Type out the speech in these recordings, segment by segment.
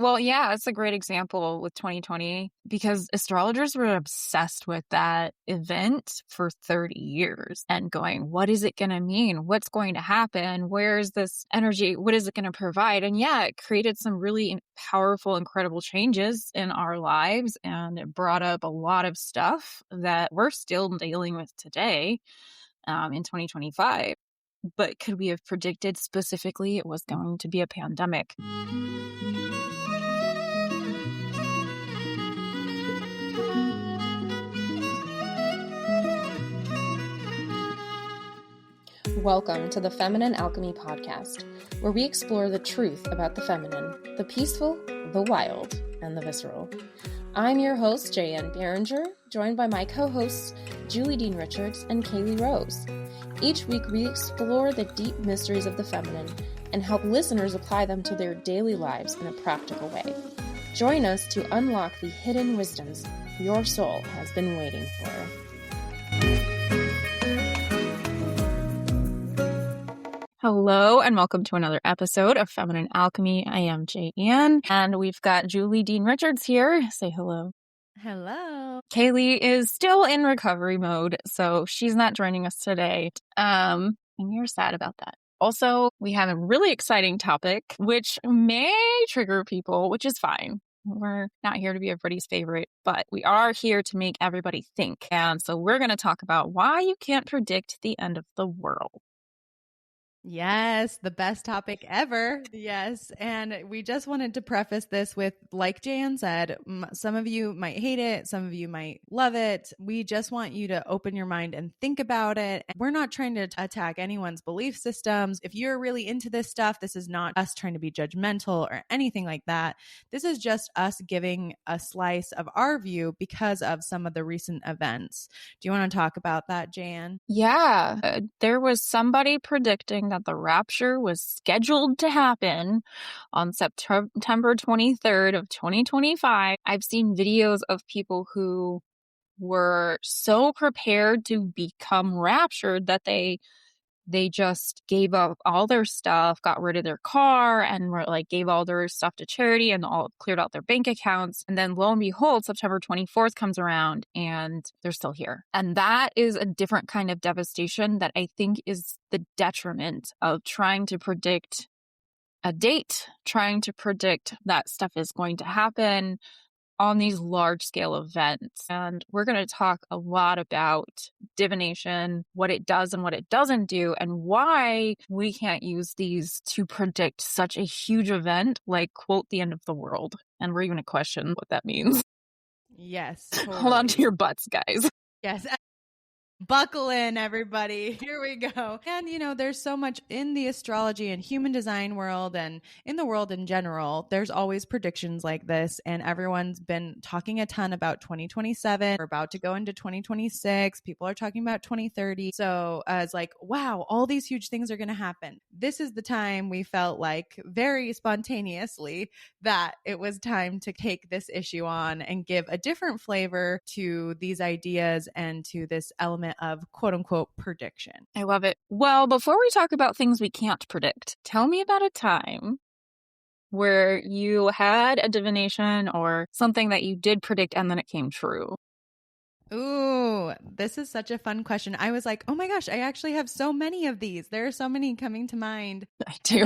Well, yeah, it's a great example with 2020 because astrologers were obsessed with that event for 30 years and going, what is it going to mean? What's going to happen? Where is this energy? What is it going to provide? And yeah, it created some really powerful, incredible changes in our lives. And it brought up a lot of stuff that we're still dealing with today in 2025. But could we have predicted specifically it was going to be a pandemic? Welcome to the Feminine Alchemy podcast, where we explore the truth about the feminine, the peaceful, the wild, and the visceral. I'm your host, Jaye Beringer, joined by my co-hosts, Julie Dean Richards and Kaylee Rose. Each week, we explore the deep mysteries of the feminine and help listeners apply them to their daily lives in a practical way. Join us to unlock the hidden wisdoms your soul has been waiting for. Hello and welcome to another episode of Feminine Alchemy. I am Jaye, and we've got Julie Dean Richards here. Say hello. Hello. Kaylee is still in recovery mode, so she's not joining us today. And we're sad about that. Also, we have a really exciting topic, which may trigger people, which is fine. We're not here to be everybody's favorite, but we are here to make everybody think. And so we're going to talk about why you can't predict the end of the world. Yes, the best topic ever. Yes. And we just wanted to preface this with, like Jan said, some of you might hate it. Some of you might love it. We just want you to open your mind and think about it. We're not trying to attack anyone's belief systems. If you're really into this stuff, this is not us trying to be judgmental or anything like that. This is just us giving a slice of our view because of some of the recent events. Do you want to talk about that, Jan? Yeah, there was somebody predicting that the rapture was scheduled to happen on September 23rd of 2025. I've seen videos of people who were so prepared to become raptured that they just gave up all their stuff, got rid of their car, and were like gave all their stuff to charity and all cleared out their bank accounts. And then lo and behold, September 24th comes around and they're still here. And that is a different kind of devastation that I think is the detriment of trying to predict a date, trying to predict that stuff is going to happen on these large scale events. And we're going to talk a lot about divination, what it does and what it doesn't do, and why we can't use these to predict such a huge event like, quote, the end of the world. And we're even going to question what that means. Yes. Totally. Hold on to your butts, guys. Yes. Buckle in, everybody. Here we go. And, there's so much in the astrology and human design world and in the world in general. There's always predictions like this. And everyone's been talking a ton about 2027. We're about to go into 2026. People are talking about 2030. So it's like, wow, all these huge things are going to happen. This is the time we felt like very spontaneously that it was time to take this issue on and give a different flavor to these ideas and to this element of quote unquote prediction. I love it. Well, before we talk about things we can't predict, tell me about a time where you had a divination or something that you did predict and then it came true. Ooh, this is such a fun question. I was like, oh my gosh, I actually have so many of these. There are so many coming to mind. I do.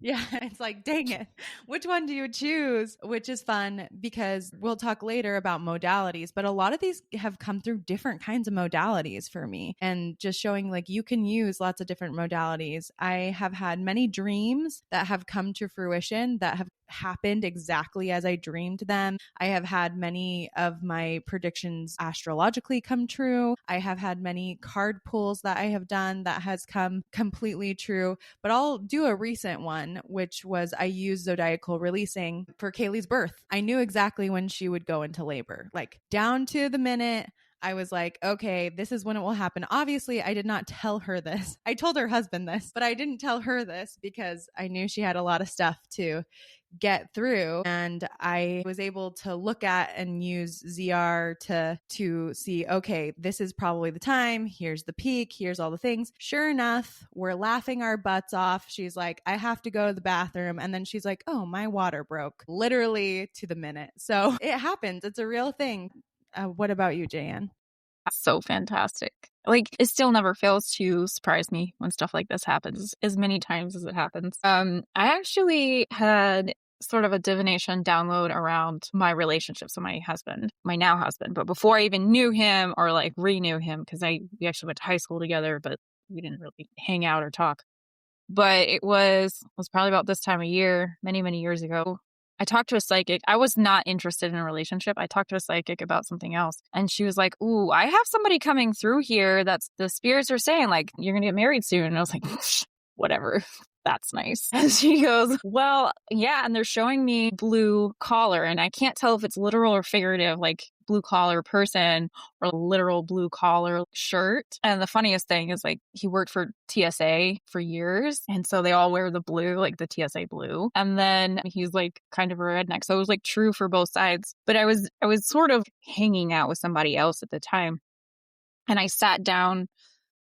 Yeah, it's like, dang it. Which one do you choose? Which is fun because we'll talk later about modalities, but a lot of these have come through different kinds of modalities for me and just showing like you can use lots of different modalities. I have had many dreams that have come to fruition that have happened exactly as I dreamed them. I have had many of my predictions astrologically come true. I have had many card pulls that I have done that has come completely true, but I'll do a recent one, which was I used zodiacal releasing for Kaylee's birth. I knew exactly when she would go into labor, like down to the minute. I was like, okay, this is when it will happen. Obviously, I did not tell her this. I told her husband this, but I didn't tell her this because I knew she had a lot of stuff to get through. And I was able to look at and use ZR to see, okay, this is probably the time. Here's the peak. Here's all the things. Sure enough, we're laughing our butts off. She's like, I have to go to the bathroom. And then she's like, oh, my water broke, literally to the minute. So it happens. It's a real thing. What about you, Jaye? So fantastic. Like, it still never fails to surprise me when stuff like this happens, as many times as it happens. I actually had sort of a divination download around my relationship. So my husband, my now husband, but before I even knew him or like renew him, because we actually went to high school together, but we didn't really hang out or talk. But it was probably about this time of year, many, many years ago. I talked to a psychic. I was not interested in a relationship. I talked to a psychic about something else. And she was like, ooh, I have somebody coming through here that's the spirits are saying, like, you're going to get married soon. And I was like, whatever. That's nice. And she goes, well, yeah. And they're showing me blue collar. And I can't tell if it's literal or figurative, like blue collar person or literal blue collar shirt. And the funniest thing is, like, he worked for TSA for years. And so they all wear the blue, like the TSA blue. And then he's like kind of a redneck. So it was like true for both sides. But I was sort of hanging out with somebody else at the time. And I sat down.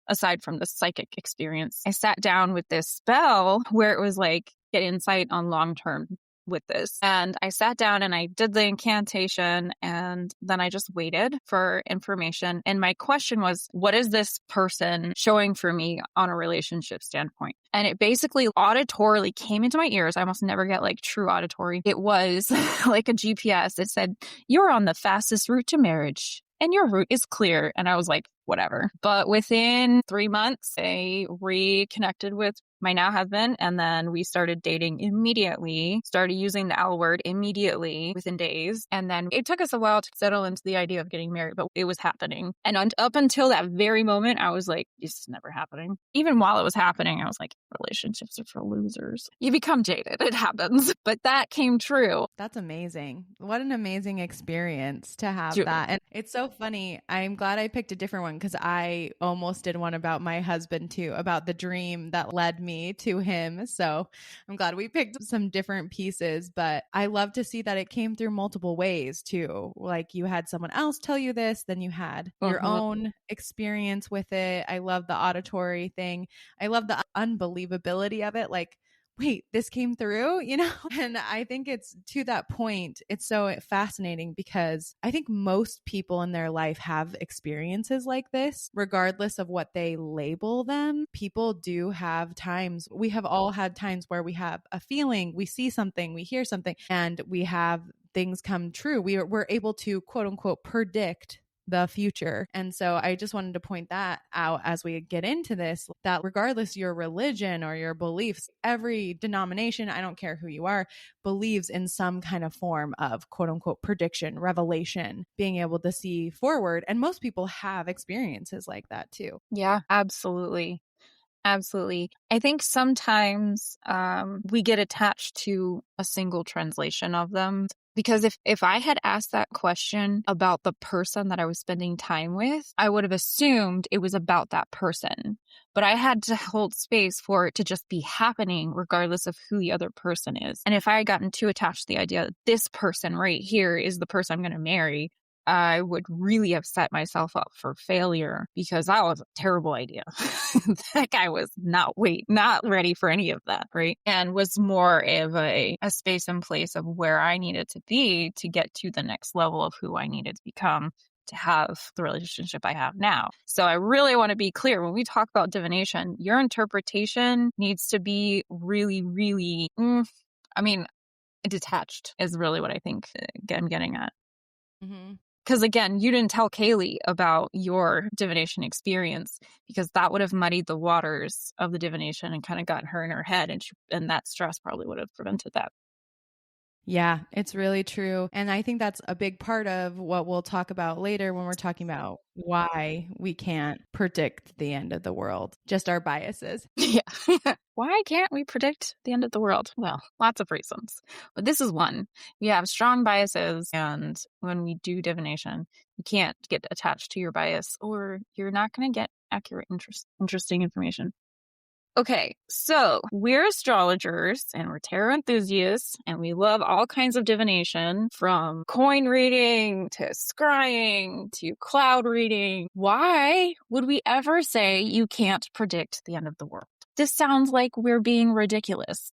Aside from the psychic experience, I sat down with this spell where it was like, get insight on long term with this. And I sat down and I did the incantation, and then I just waited for information. And my question was, what is this person showing for me on a relationship standpoint? And it basically auditorily came into my ears. I almost never get like true auditory. It was like a GPS. It said, you're on the fastest route to marriage, and your route is clear. And I was like, whatever. But within 3 months, I reconnected with my now husband, and then we started dating immediately, started using the L word immediately within days. And then it took us a while to settle into the idea of getting married, but it was happening. And up until that very moment, I was like, this is never happening. Even while it was happening, I was like, relationships are for losers. You become jaded. It happens. But that came true. That's amazing. What an amazing experience to have that. And it's so funny. I'm glad I picked a different one, because I almost did one about my husband too, about the dream that led me to him. So I'm glad we picked some different pieces, but I love to see that it came through multiple ways too. Like, you had someone else tell you this, then you had your own experience with it. I love the auditory thing. I love the unbelievability of it. Like, wait, this came through, you know? And I think it's to that point, it's so fascinating, because I think most people in their life have experiences like this, regardless of what they label them. People do have times, we have all had times where we have a feeling, we see something, we hear something, and we have things come true. We're able to, quote unquote, predict the future. And so I just wanted to point that out as we get into this, that regardless your religion or your beliefs, every denomination, I don't care who you are, believes in some kind of form of, quote unquote, prediction, revelation, being able to see forward. And most people have experiences like that too. Yeah, absolutely. Absolutely. I think sometimes we get attached to a single translation of them. Because if I had asked that question about the person that I was spending time with, I would have assumed it was about that person. But I had to hold space for it to just be happening regardless of who the other person is. And if I had gotten too attached to the idea that this person right here is the person I'm going to marry, I would really have set myself up for failure, because that was a terrible idea. That guy was not ready for any of that, right? And was more of a space and place of where I needed to be to get to the next level of who I needed to become to have the relationship I have now. So I really want to be clear, when we talk about divination, your interpretation needs to be really, really, detached is really what I think I'm getting at. Mm-hmm. Because again, you didn't tell Kaylee about your divination experience, because that would have muddied the waters of the divination and kind of got her in her head. And that stress probably would have prevented that. Yeah, it's really true. And I think that's a big part of what we'll talk about later when we're talking about why we can't predict the end of the world, just our biases. Yeah. Why can't we predict the end of the world? Well, lots of reasons, but this is one. We have strong biases, and when we do divination, you can't get attached to your bias, or you're not going to get accurate, interesting information. Okay, so we're astrologers and we're tarot enthusiasts and we love all kinds of divination, from coin reading to scrying to cloud reading. Why would we ever say you can't predict the end of the world? This sounds like we're being ridiculous.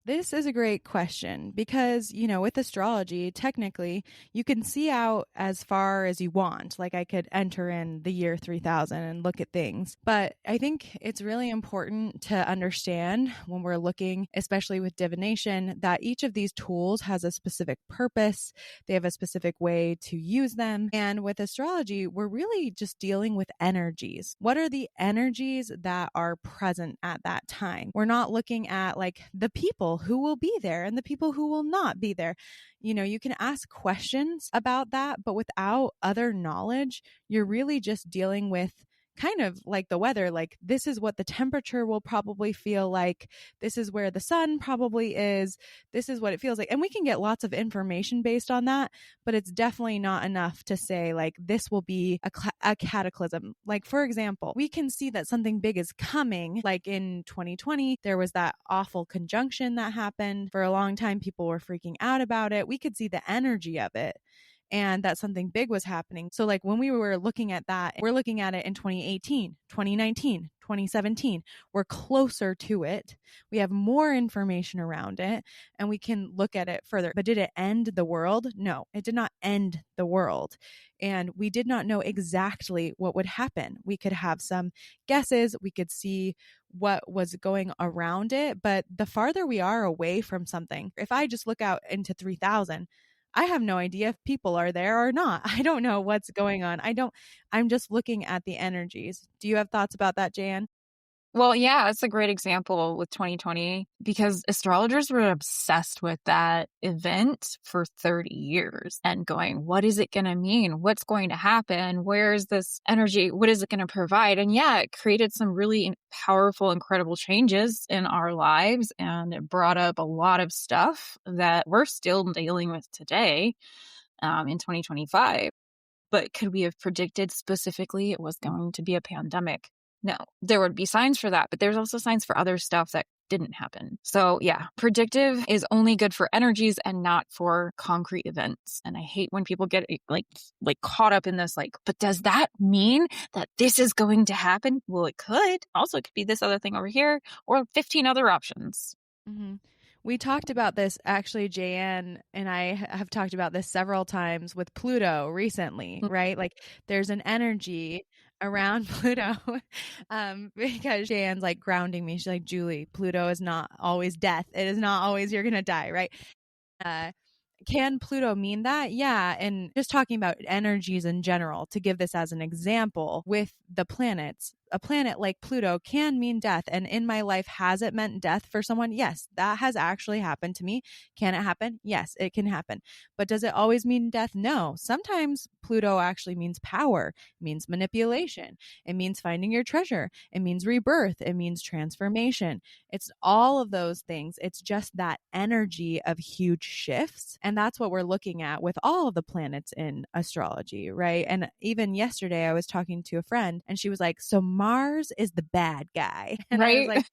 This is a great question because, with astrology, technically, you can see out as far as you want. Like I could enter in the year 3000 and look at things. But I think it's really important to understand when we're looking, especially with divination, that each of these tools has a specific purpose. They have a specific way to use them. And with astrology, we're really just dealing with energies. What are the energies that are present at that time? We're not looking at like the people who will be there and the people who will not be there. You can ask questions about that, but without other knowledge, you're really just dealing with kind of like the weather. Like, this is what the temperature will probably feel like. This is where the sun probably is. This is what it feels like. And we can get lots of information based on that, but it's definitely not enough to say like this will be a cataclysm. Like, for example, we can see that something big is coming. Like in 2020, there was that awful conjunction that happened. For a long time, people were freaking out about it. We could see the energy of it and that something big was happening. So like when we were looking at that, we're looking at it in 2018, 2019, 2017. We're closer to it. We have more information around it and we can look at it further. But did it end the world? No, it did not end the world. And we did not know exactly what would happen. We could have some guesses. We could see what was going around it. But the farther we are away from something, if I just look out into 3000, I have no idea if people are there or not. I don't know what's going on. I'm just looking at the energies. Do you have thoughts about that, Jan? Well, yeah, it's a great example with 2020 because astrologers were obsessed with that event for 30 years and going, what is it going to mean? What's going to happen? Where is this energy? What is it going to provide? And yeah, it created some really powerful, incredible changes in our lives. And it brought up a lot of stuff that we're still dealing with today in 2025. But could we have predicted specifically it was going to be a pandemic? No, there would be signs for that, but there's also signs for other stuff that didn't happen. So yeah, predictive is only good for energies and not for concrete events. And I hate when people get like caught up in this, like, but does that mean that this is going to happen? Well, it could. Also, it could be this other thing over here or 15 other options. Mm-hmm. We talked about this, actually, Jaye and I have talked about this several times with Pluto recently, right? Like there's an energy around Pluto because Jaye's like grounding me. She's like, Julie, Pluto is not always death. It is not always you're going to die, right? Can Pluto mean that? Yeah. And just talking about energies in general, to give this as an example with the planets, a planet like Pluto can mean death. And in my life, has it meant death for someone? Yes, that has actually happened to me. Can it happen? Yes, it can happen. But does it always mean death? No. Sometimes Pluto actually means power, it means manipulation, it means finding your treasure, it means rebirth, it means transformation. It's all of those things. It's just that energy of huge shifts. And that's what we're looking at with all of the planets in astrology, right? And even yesterday, I was talking to a friend and she was like, so Mars is the bad guy. And right? I was like,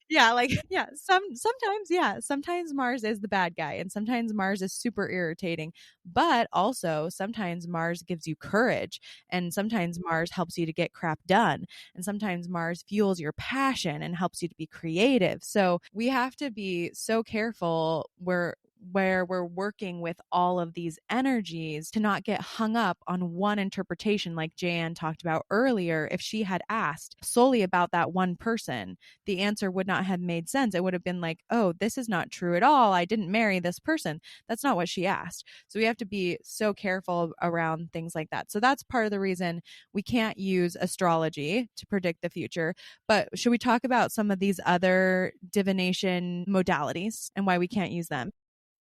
yeah, sometimes Mars is the bad guy and sometimes Mars is super irritating, but also sometimes Mars gives you courage and sometimes Mars helps you to get crap done. And sometimes Mars fuels your passion and helps you to be creative. So we have to be so careful where we're working with all of these energies to not get hung up on one interpretation. Like Jaye talked about earlier, if she had asked solely about that one person, the answer would not have made sense. It would have been like, oh, this is not true at all. I didn't marry this person. That's not what she asked. So we have to be so careful around things like that. So that's part of the reason we can't use astrology to predict the future. But should we talk about some of these other divination modalities and why we can't use them?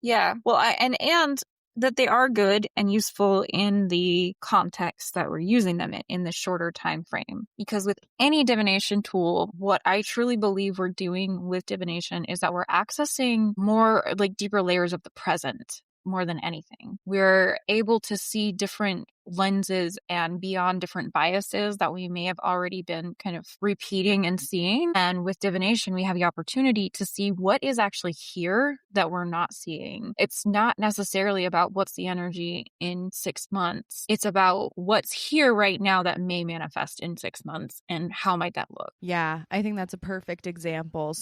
Yeah. Well, and that they are good and useful in the context that we're using them in the shorter time frame. Because with any divination tool, what I truly believe we're doing with divination is that we're accessing more like deeper layers of the present more than anything. We're able to see different lenses and beyond different biases that we may have already been kind of repeating and seeing. And with divination, we have the opportunity to see what is actually here that we're not seeing. It's not necessarily about what's the energy in 6 months. It's about what's here right now that may manifest in 6 months and how might that look. Yeah, I think that's a perfect example.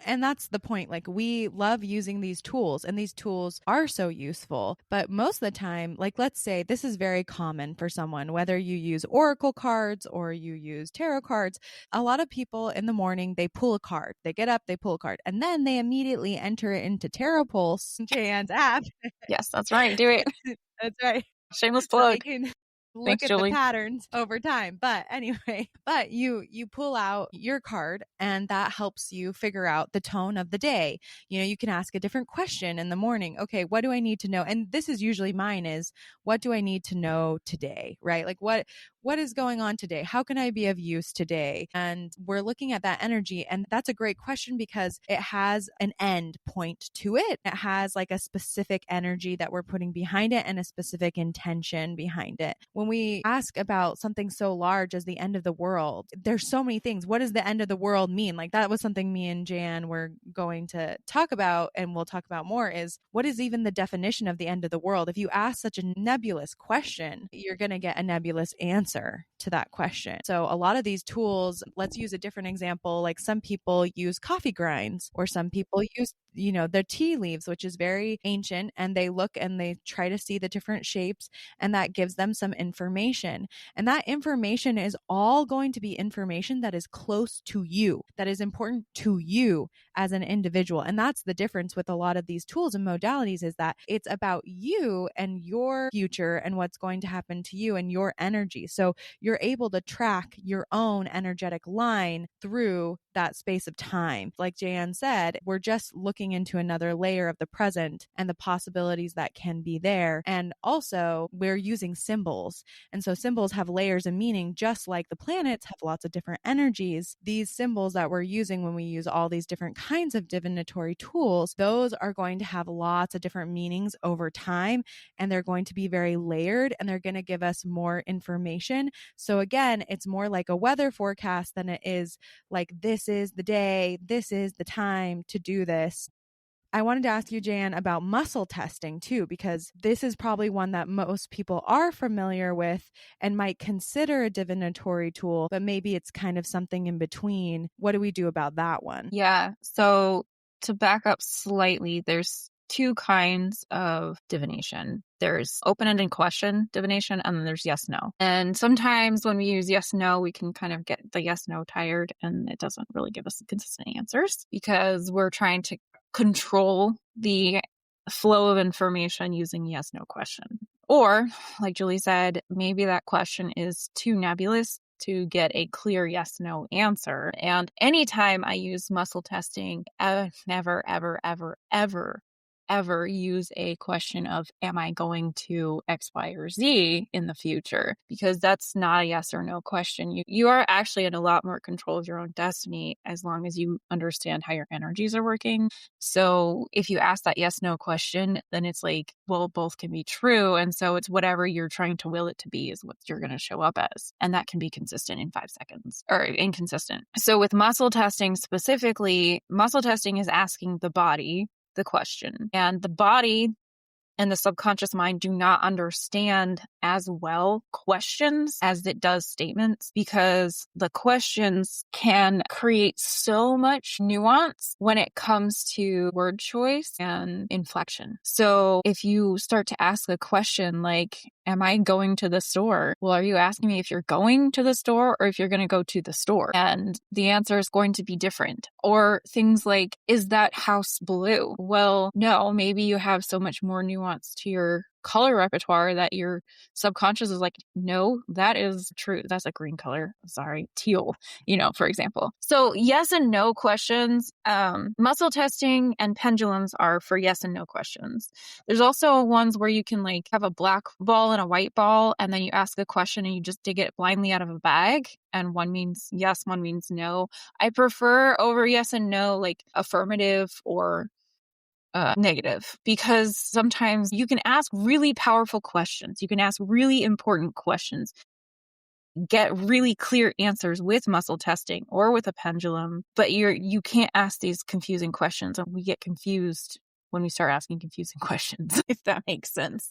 And that's the point. Like, we love using these tools, and these tools are so useful. But most of the time, like, let's say this is very common for someone, whether you use oracle cards or you use tarot cards. A lot of people in the morning, they pull a card. They get up, they pull a card, and then they immediately enter it into Tarot Pulse, Jayan's app. Yes, that's right. Do it. That's right. Shameless So they plug. can look Thanks, at Julie. the patterns over time. But anyway, you pull out your card, and that helps you figure out the tone of the day. You can ask a different question in the morning. Okay, what do I need to know? And this is usually mine, is what do I need to know today, right? Like, what is going on today? How can I be of use today? And we're looking at that energy. And that's a great question because it has an end point to it. It has like a specific energy that we're putting behind it and a specific intention behind it. When we ask about something so large as the end of the world, there's so many things. What does the end of the world mean? Like, that was something me and Jan were going to talk about, and we'll talk about more, is what is even the definition of the end of the world? If you ask such a nebulous question, you're going to get a nebulous answer to that question. So a lot of these tools, let's use a different example. Like, some people use coffee grinds, or some people use the tea leaves, which is very ancient, and they look and they try to see the different shapes, and that gives them some information. And that information is all going to be information that is close to you, that is important to you as an individual. And that's the difference with a lot of these tools and modalities, is that it's about you and your future and what's going to happen to you and your energy. So you're able to track your own energetic line through that space of time. Like Jayan said, we're just looking into another layer of the present and the possibilities that can be there. And also, we're using symbols. And so symbols have layers of meaning, just like the planets have lots of different energies. These symbols that we're using when we use all these different kinds of divinatory tools, those are going to have lots of different meanings over time, and they're going to be very layered, and they're going to give us more information. So again, it's more like a weather forecast than it is like, this is the day, this is the time to do this. I wanted to ask you, Jan, about muscle testing too, because this is probably one that most people are familiar with and might consider a divinatory tool, but maybe it's kind of something in between. What do we do about that one? Yeah. So to back up slightly, there's 2 kinds of divination. There's open-ended question divination, and then there's yes-no. And sometimes when we use yes-no, we can kind of get the yes-no tired, and it doesn't really give us consistent answers because we're trying to control the flow of information using yes-no question. Or, like Julie said, maybe that question is too nebulous to get a clear yes-no answer. And anytime I use muscle testing, I never, ever, ever, ever ever use a question of, am I going to X, Y, or Z in the future? Because that's not a yes or no question. You are actually in a lot more control of your own destiny as long as you understand how your energies are working. So if you ask that yes, no question, then it's like, well, both can be true. And so it's whatever you're trying to will it to be is what you're going to show up as. And that can be consistent in 5 seconds or inconsistent. So with muscle testing specifically, muscle testing is asking the body the question, and the body and the subconscious mind do not understand as well questions as it does statements, because the questions can create so much nuance when it comes to word choice and inflection. So if you start to ask a question like, am I going to the store? Well, are you asking me if you're going to the store or if you're going to go to the store? And the answer is going to be different. Or things like, is that house blue? Well, no, maybe you have so much more nuance to your color repertoire that your subconscious is like, no, that is true. That's a green color. Sorry, teal, for example. So yes and no questions. Muscle testing and pendulums are for yes and no questions. There's also ones where you can like have a black ball and a white ball, and then you ask a question and you just dig it blindly out of a bag. And one means yes, one means no. I prefer over yes and no, like affirmative or negative, because sometimes you can ask really powerful questions. You can ask really important questions, get really clear answers with muscle testing or with a pendulum, but you can't ask these confusing questions. And we get confused when we start asking confusing questions, if that makes sense.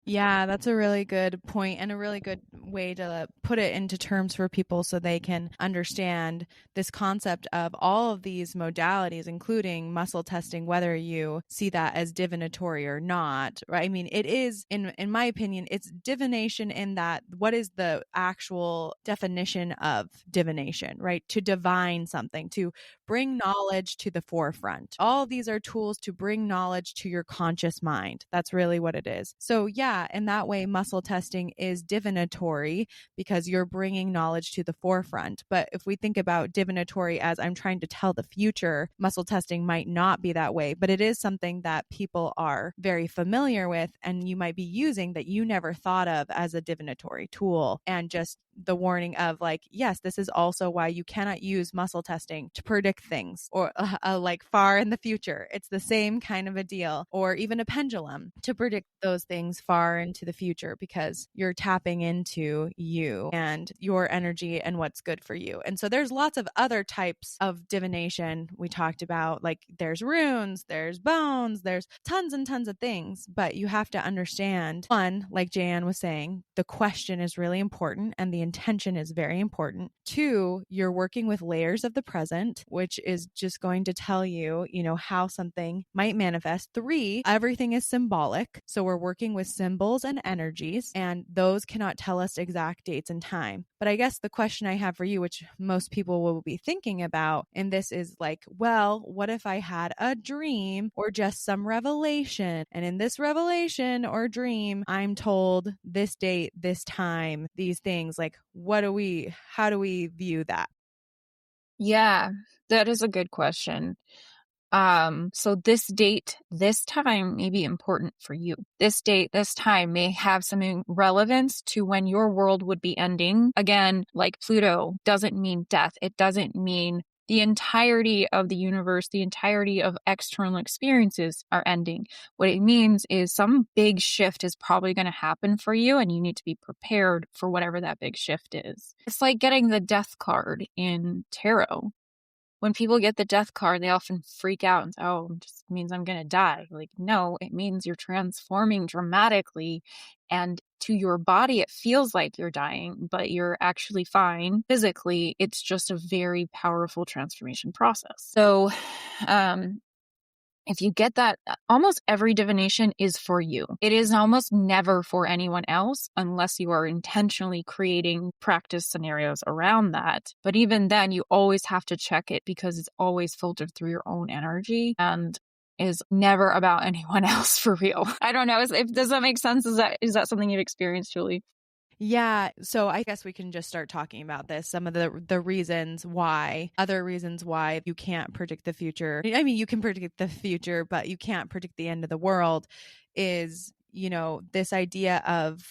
Yeah, that's a really good point and a really good way to put it into terms for people so they can understand this concept of all of these modalities, including muscle testing, whether you see that as divinatory or not, right? I mean, it is, in my opinion, it's divination in that what is the actual definition of divination, right? To divine something, to bring knowledge to the forefront. All of these are tools to bring knowledge to your conscious mind. That's really what it is. So yeah, in that way, muscle testing is divinatory because you're bringing knowledge to the forefront. But if we think about divinatory as I'm trying to tell the future, muscle testing might not be that way, but it is something that people are very familiar with and you might be using that you never thought of as a divinatory tool. And just the warning of like, yes, this is also why you cannot use muscle testing to predict things or like far in the future. It's the same kind of a deal, or even a pendulum to predict those things far into the future, because you're tapping into you and your energy and what's good for you. And so there's lots of other types of divination we talked about, like there's runes, there's bones, there's tons and tons of things, but you have to understand, one, like Jaye was saying, the question is really important and the intention is very important. Two, you're working with layers of the present, which is just going to tell you, how something might manifest. Three, everything is symbolic. So we're working with symbols and energies, and those cannot tell us exact dates and time. But I guess the question I have for you, which most people will be thinking about, and this is like, well, what if I had a dream or just some revelation? And in this revelation or dream, I'm told this date, this time, these things. Like, how do we view that? Yeah, that is a good question. So this date, this time may be important for you. This date, this time may have some relevance to when your world would be ending. Again, like Pluto doesn't mean death. It doesn't mean the entirety of the universe, the entirety of external experiences are ending. What it means is some big shift is probably going to happen for you, and you need to be prepared for whatever that big shift is. It's like getting the death card in tarot. When people get the death card, they often freak out and say, oh, it just means I'm going to die. Like, no, it means you're transforming dramatically. And to your body, it feels like you're dying, but you're actually fine physically. It's just a very powerful transformation process. So, if you get that, almost every divination is for you. It is almost never for anyone else unless you are intentionally creating practice scenarios around that. But even then, you always have to check it because it's always filtered through your own energy and is never about anyone else for real. I don't know. Does that make sense? Is that something you've experienced, Julie? Yeah. So I guess we can just start talking about this. Some of the reasons why, other reasons why you can't predict the future. I mean, you can predict the future, but you can't predict the end of the world is, this idea of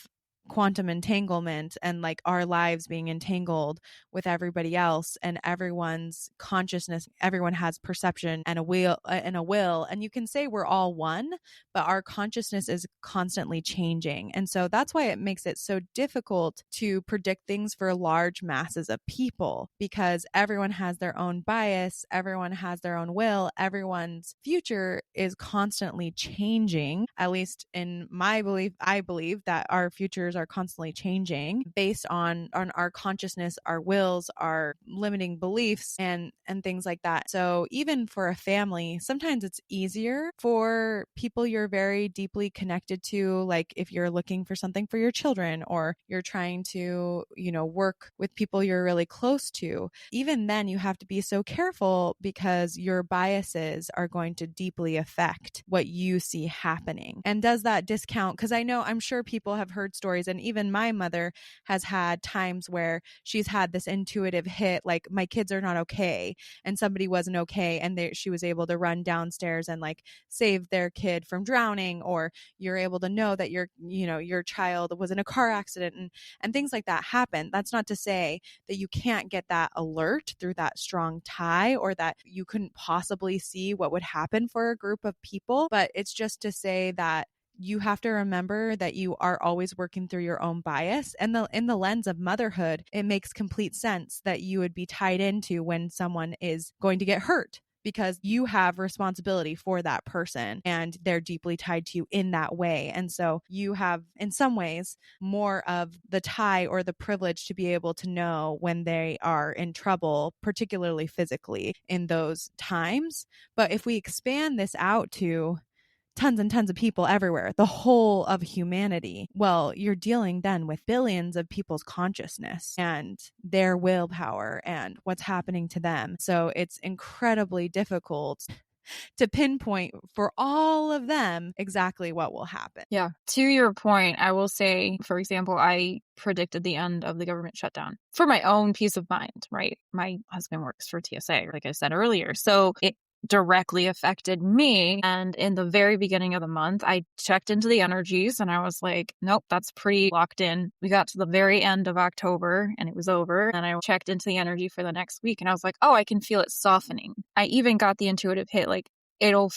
quantum entanglement and like our lives being entangled with everybody else and everyone's consciousness. Everyone has perception and a will, and you can say we're all one, but our consciousness is constantly changing. And so that's why it makes it so difficult to predict things for large masses of people, because everyone has their own bias, everyone has their own will, everyone's future is constantly changing. At least in my belief, I believe that our futures are constantly changing based on our consciousness, our wills, our limiting beliefs, and things like that. So even for a family, sometimes it's easier for people you're very deeply connected to, like if you're looking for something for your children or you're trying to, work with people you're really close to. Even then, you have to be so careful because your biases are going to deeply affect what you see happening. And does that discount? Because I'm sure people have heard stories boys. And even my mother has had times where she's had this intuitive hit, like my kids are not okay and somebody wasn't okay. And she was able to run downstairs and like save their kid from drowning, or you're able to know that your child was in a car accident, and things like that happen. That's not to say that you can't get that alert through that strong tie, or that you couldn't possibly see what would happen for a group of people. But it's just to say that you have to remember that you are always working through your own bias. And in the lens of motherhood, it makes complete sense that you would be tied into when someone is going to get hurt, because you have responsibility for that person and they're deeply tied to you in that way. And so you have, in some ways, more of the tie or the privilege to be able to know when they are in trouble, particularly physically, in those times. But if we expand this out to tons and tons of people everywhere, the whole of humanity, well, you're dealing then with billions of people's consciousness and their willpower and what's happening to them. So it's incredibly difficult to pinpoint for all of them exactly what will happen. Yeah. To your point, I will say, for example, I predicted the end of the government shutdown for my own peace of mind, right? My husband works for TSA, like I said earlier. So it directly affected me. And in the very beginning of the month, I checked into the energies and I was like, nope, that's pretty locked in. We got to the very end of October and it was over. And I checked into the energy for the next week and I was like, oh, I can feel it softening. I even got the intuitive hit, like it'll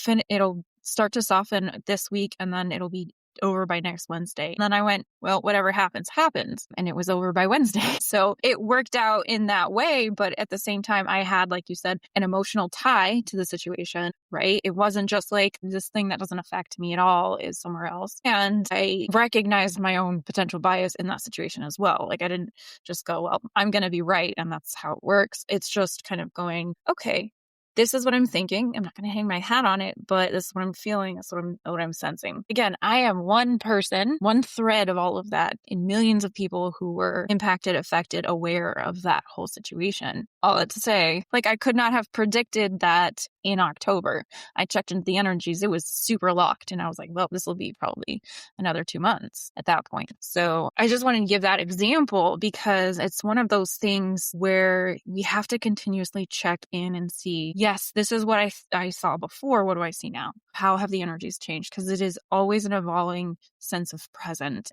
start to soften this week and then it'll be over by next Wednesday. And then I went, well, whatever happens, happens. And it was over by Wednesday. So it worked out in that way. But at the same time, I had, like you said, an emotional tie to the situation, right? It wasn't just like this thing that doesn't affect me at all is somewhere else. And I recognized my own potential bias in that situation as well. Like I didn't just go, well, I'm going to be right. And that's how it works. It's just kind of going, okay, this is what I'm thinking. I'm not going to hang my hat on it, but this is what I'm feeling. That's what I'm sensing. Again, I am one person, one thread of all of that in millions of people who were impacted, affected, aware of that whole situation. All that to say, like I could not have predicted that in October. I checked into the energies. It was super locked. And I was like, well, this will be probably another 2 months at that point. So I just wanted to give that example because it's one of those things where we have to continuously check in and see, yes, this is what I saw before. What do I see now? How have the energies changed? Because it is always an evolving sense of present.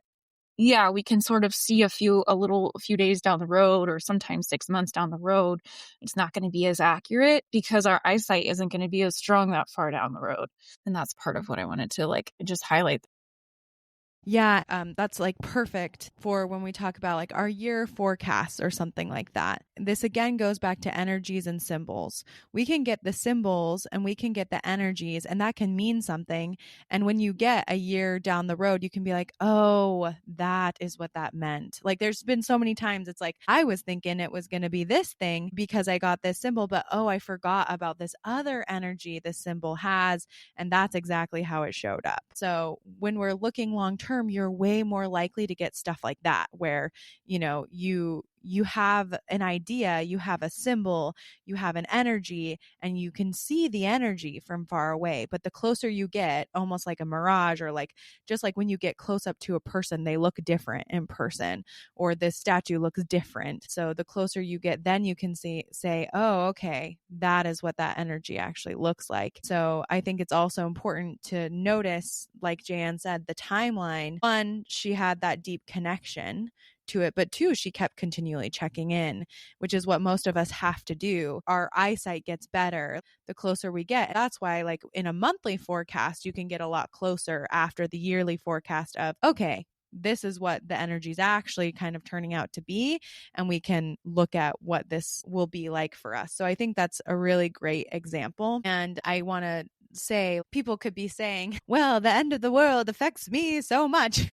Yeah, we can sort of see a few days down the road or sometimes 6 months down the road. It's not going to be as accurate because our eyesight isn't going to be as strong that far down the road. And that's part of what I wanted to just highlight. Yeah, that's like perfect for when we talk about like our year forecasts or something like that. This again goes back to energies and symbols. We can get the symbols and we can get the energies, and that can mean something. And when you get a year down the road, you can be like, oh, that is what that meant. Like there's been so many times it's like, I was thinking it was going to be this thing because I got this symbol, but oh, I forgot about this other energy this symbol has. And that's exactly how it showed up. So when we're looking long term, you're way more likely to get stuff like that where, you have an idea, you have a symbol, you have an energy, and you can see the energy from far away. But the closer you get, almost like a mirage, or just like when you get close up to a person, they look different in person, or this statue looks different. So the closer you get, then you can say, oh, okay, that is what that energy actually looks like. So I think it's also important to notice, like Jaye said, the timeline. One, she had that deep connection to it, but two, she kept continually checking in, which is what most of us have to do. Our eyesight gets better the closer we get. That's why, like in a monthly forecast, you can get a lot closer after the yearly forecast of, okay, this is what the energy is actually kind of turning out to be, and we can look at what this will be like for us. So I think that's a really great example. And I want to say, people could be saying, well, the end of the world affects me so much.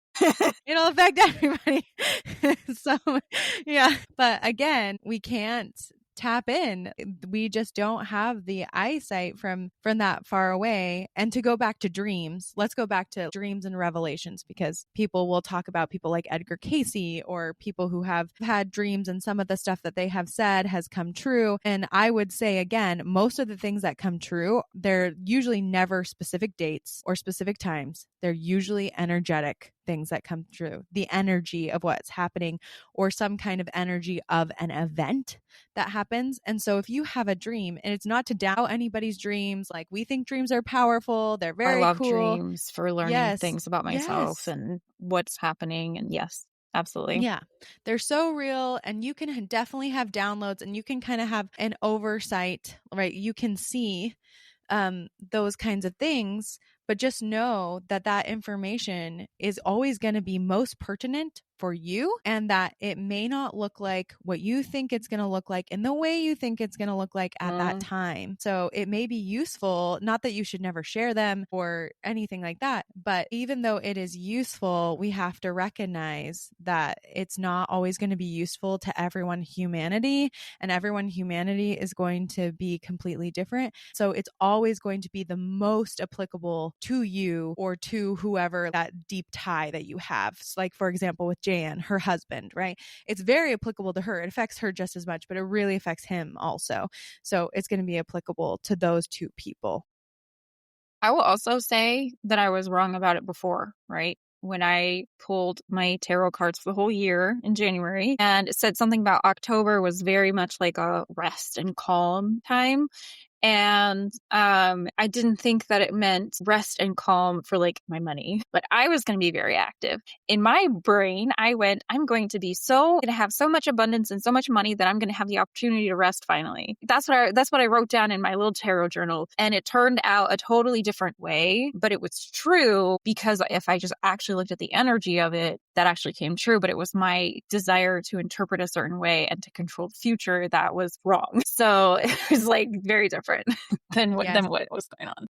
It'll affect everybody. So, yeah. But again, we can't tap in. We just don't have the eyesight from that far away. And to go back to dreams, let's go back to dreams and revelations, because people will talk about people like Edgar Cayce or people who have had dreams and some of the stuff that they have said has come true. And I would say, again, most of the things that come true, they're usually never specific dates or specific times. They're usually energetic things that come through, the energy of what's happening, or some kind of energy of an event that happens. And so if you have a dream, and it's not to doubt anybody's dreams, like we think dreams are powerful, they're I very love cool. dreams for learning Yes. things about myself Yes. and what's happening. And yes, absolutely. Yeah, they're so real, and you can definitely have downloads, and you can kind of have an oversight, right? You can see those kinds of things, but just know that that information is always going to be most pertinent for you, and that it may not look like what you think it's going to look like in the way you think it's going to look like at that time. So it may be useful, not that you should never share them or anything like that, but even though it is useful, we have to recognize that it's not always going to be useful to everyone humanity, and everyone humanity is going to be completely different. So it's always going to be the most applicable to you or to whoever that deep tie that you have. So like, for example, with Jan, her husband, right? It's very applicable to her. It affects her just as much, but it really affects him also. So it's going to be applicable to those two people. I will also say that I was wrong about it before, right? When I pulled my tarot cards for the whole year in January, and it said something about October was very much like a rest and calm time. And I didn't think that it meant rest and calm for like my money, but I was going to be very active. In my brain, I went, I'm going to have so much abundance and so much money that I'm going to have the opportunity to rest finally. That's what I wrote down in my little tarot journal. And it turned out a totally different way, but it was true because if I just actually looked at the energy of it, that actually came true. But it was my desire to interpret a certain way and to control the future that was wrong. So it was like very different than what was going on.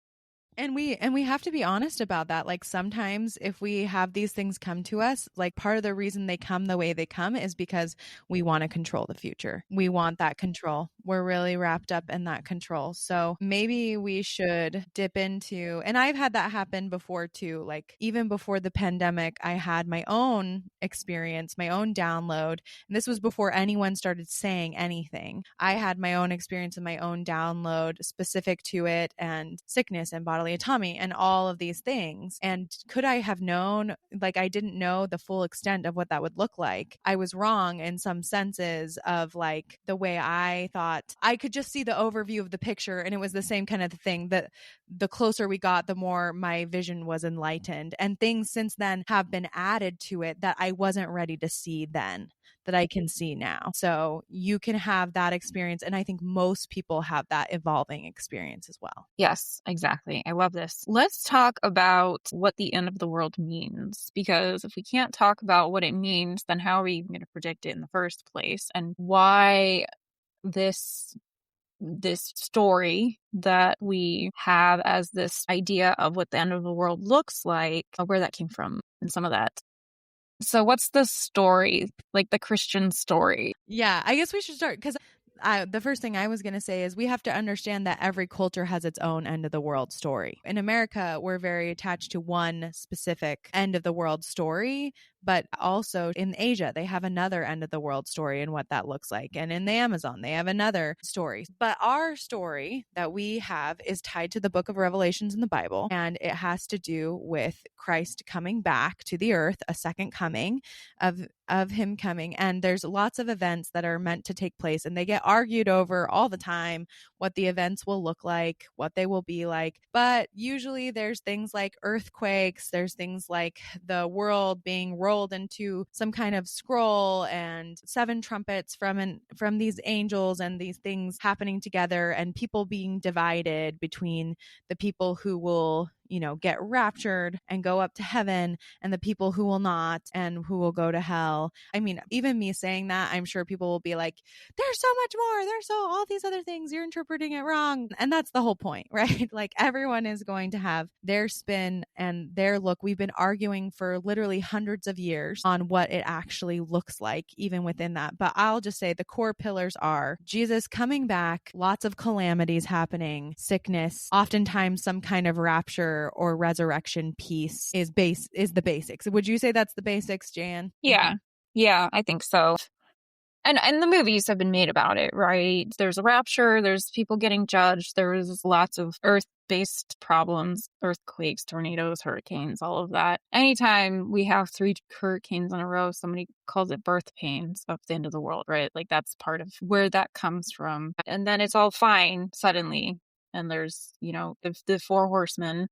And we have to be honest about that. Like sometimes if we have these things come to us, like part of the reason they come the way they come is because we want to control the future. We want that control. We're really wrapped up in that control. So maybe we should dip into, and I've had that happen before too. Like even before the pandemic, I had my own experience, my own download. And this was before anyone started saying anything. I had my own experience and my own download specific to it, and sickness and bodily autonomy and all of these things. And could I have known? Like, I didn't know the full extent of what that would look like. I was wrong in some senses of like the way I thought. I could just see the overview of the picture, and it was the same kind of thing that the closer we got, the more my vision was enlightened. And things since then have been added to it that I wasn't ready to see then, that I can see now. So you can have that experience. And I think most people have that evolving experience as well. Yes, exactly. I love this. Let's talk about what the end of the world means, because if we can't talk about what it means, then how are we even going to predict it in the first place? And why this story that we have as this idea of what the end of the world looks like, where that came from and some of that. So what's the story, like the Christian story? Yeah, I guess we should start because the first thing I was going to say is we have to understand that every culture has its own end of the world story. In America, we're very attached to one specific end of the world story, but also in Asia, they have another end of the world story and what that looks like. And in the Amazon, they have another story. But our story that we have is tied to the book of Revelations in the Bible, and it has to do with Christ coming back to the earth, a second coming of him coming. And there's lots of events that are meant to take place, and they get argued over all the time what the events will look like, what they will be like. But usually there's things like earthquakes, there's things like the world being rolled into some kind of scroll, and seven trumpets from these angels, and these things happening together, and people being divided between the people who will get raptured and go up to heaven, and the people who will not and who will go to hell. I mean, even me saying that, I'm sure people will be like, there's so much more. There's all these other things. You're interpreting it wrong. And that's the whole point, right? Like everyone is going to have their spin and their look. We've been arguing for literally hundreds of years on what it actually looks like, even within that. But I'll just say the core pillars are Jesus coming back, lots of calamities happening, sickness, oftentimes some kind of rapture or resurrection piece is the basics. Would you say that's the basics, Jan? Yeah. Okay. Yeah, I think so. And the movies have been made about it, right? There's a rapture, there's people getting judged, there's lots of earth based problems, earthquakes, tornadoes, hurricanes, all of that. Anytime we have 3 hurricanes in a row, somebody calls it birth pains of the end of the world, right? Like that's part of where that comes from. And then it's all fine suddenly. And there's, the 4 horsemen.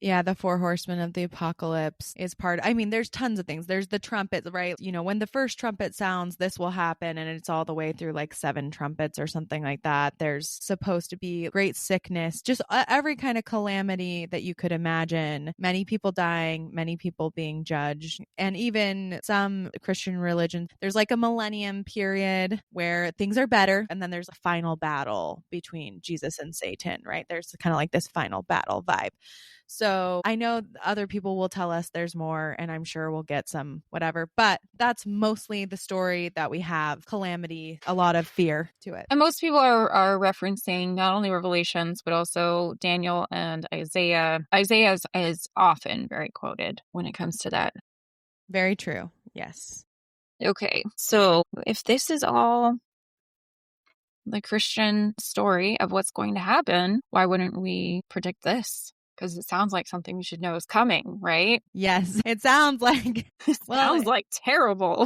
Yeah, the 4 horsemen of the apocalypse is part. I mean, there's tons of things. There's the trumpet, right? When the first trumpet sounds, this will happen, and it's all the way through like 7 trumpets or something like that. There's supposed to be great sickness, just every kind of calamity that you could imagine. Many people dying, many people being judged, and even some Christian religion, there's like a millennium period where things are better, and then there's a final battle between Jesus and Satan, right? There's kind of like this final battle vibe. So I know other people will tell us there's more, and I'm sure we'll get some whatever, but that's mostly the story that we have. Calamity, a lot of fear to it. And most people are referencing not only Revelations, but also Daniel and Isaiah. Isaiah is often very quoted when it comes to that. Very true. Yes. Okay, so if this is all the Christian story of what's going to happen, why wouldn't we predict this? Because it sounds like something we should know is coming, right? Yes, it sounds like sounds like terrible.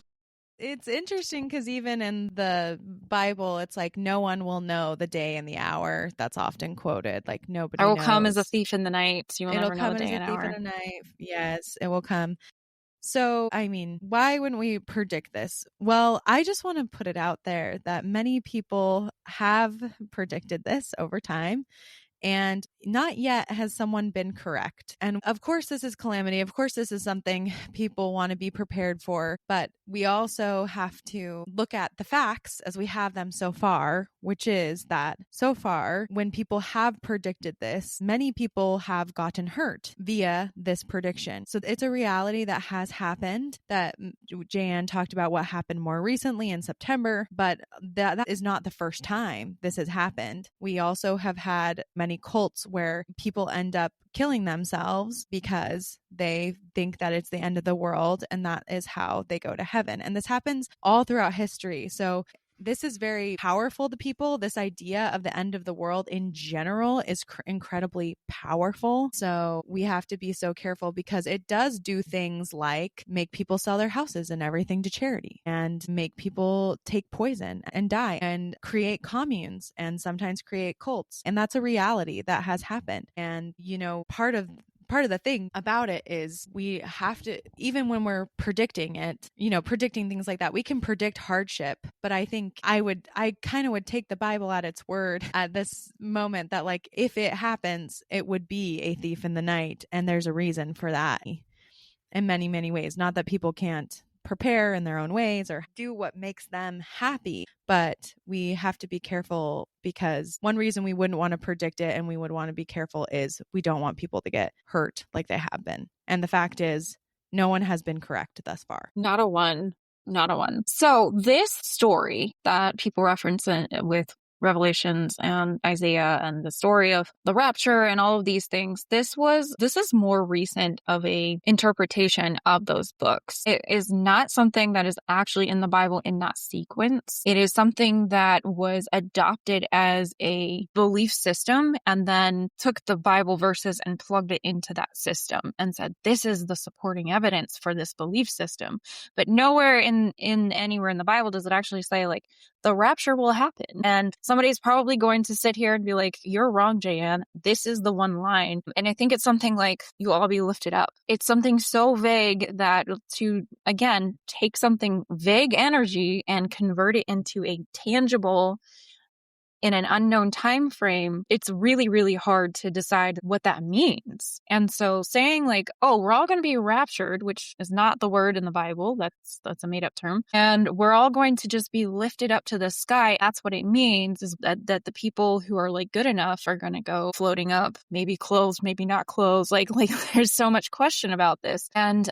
It's interesting because even in the Bible, it's like no one will know the day and the hour. That's often quoted. Like nobody knows. I will come as a thief in the night. You will never know the day and hour. It'll come as a thief in the night. Yes, it will come. So, I mean, why wouldn't we predict this? Well, I just want to put it out there that many people have predicted this over time. And not yet has someone been correct. And of course, this is calamity. Of course, this is something people want to be prepared for. But we also have to look at the facts as we have them so far, which is that so far, when people have predicted this, many people have gotten hurt via this prediction. So it's a reality that has happened, that Jaye talked about what happened more recently in September, but that is not the first time this has happened. We also have had many cults where people end up killing themselves because they think that it's the end of the world, and that is how they go to heaven. And this happens all throughout history. So this is very powerful to people. This idea of the end of the world in general is incredibly powerful. So we have to be so careful because it does do things like make people sell their houses and everything to charity, and make people take poison and die, and create communes, and sometimes create cults. And that's a reality that has happened. And, part of the thing about it is we have to, even when we're predicting it, predicting things like that, we can predict hardship. But I think I kind of would take the Bible at its word at this moment that, like, if it happens, it would be a thief in the night. And there's a reason for that in many, many ways. Not that people can't prepare in their own ways or do what makes them happy, but we have to be careful, because one reason we wouldn't want to predict it and we would want to be careful is we don't want people to get hurt like they have been. And the fact is, no one has been correct thus far. Not a one. So this story that people reference with Revelations and Isaiah and the story of the rapture and all of these things, this is more recent of a interpretation of those books. It is not something that is actually in the Bible in that sequence. It is something that was adopted as a belief system and then took the Bible verses and plugged it into that system and said, this is the supporting evidence for this belief system. But nowhere in anywhere in the Bible does it actually say, like, the rapture will happen. And somebody's probably going to sit here and be like, you're wrong, Jaye. This is the one line. And I think it's something like, you'll all be lifted up. It's something so vague that to, again, take something vague energy and convert it into a tangible in an unknown time frame, it's really, really hard to decide what that means. And so saying like, oh, we're all going to be raptured, which is not the word in the Bible, that's a made up term, and we're all going to just be lifted up to the sky, that's what it means, is that the people who are like good enough are going to go floating up, maybe clothes, maybe not clothes. Like there's so much question about this. And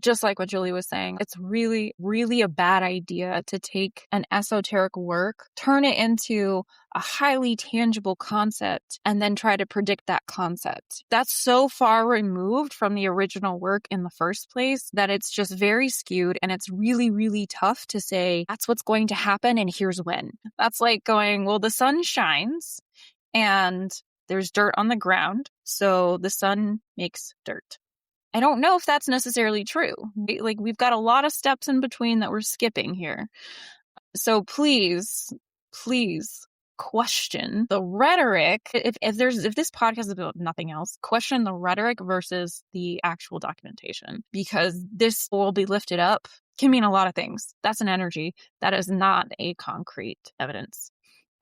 just like what Julie was saying, it's really, really a bad idea to take an esoteric work, turn it into a highly tangible concept, and then try to predict that concept. That's so far removed from the original work in the first place that it's just very skewed, and it's really, really tough to say that's what's going to happen and here's when. That's like going, well, the sun shines and There's dirt on the ground, so the sun makes dirt. I don't know if that's necessarily true. Like, we've got a lot of steps in between that we're skipping here. So please question the rhetoric. If this podcast is about nothing else, question the rhetoric versus the actual documentation, because this will be lifted up can mean a lot of things. That's an energy. That is not a concrete evidence.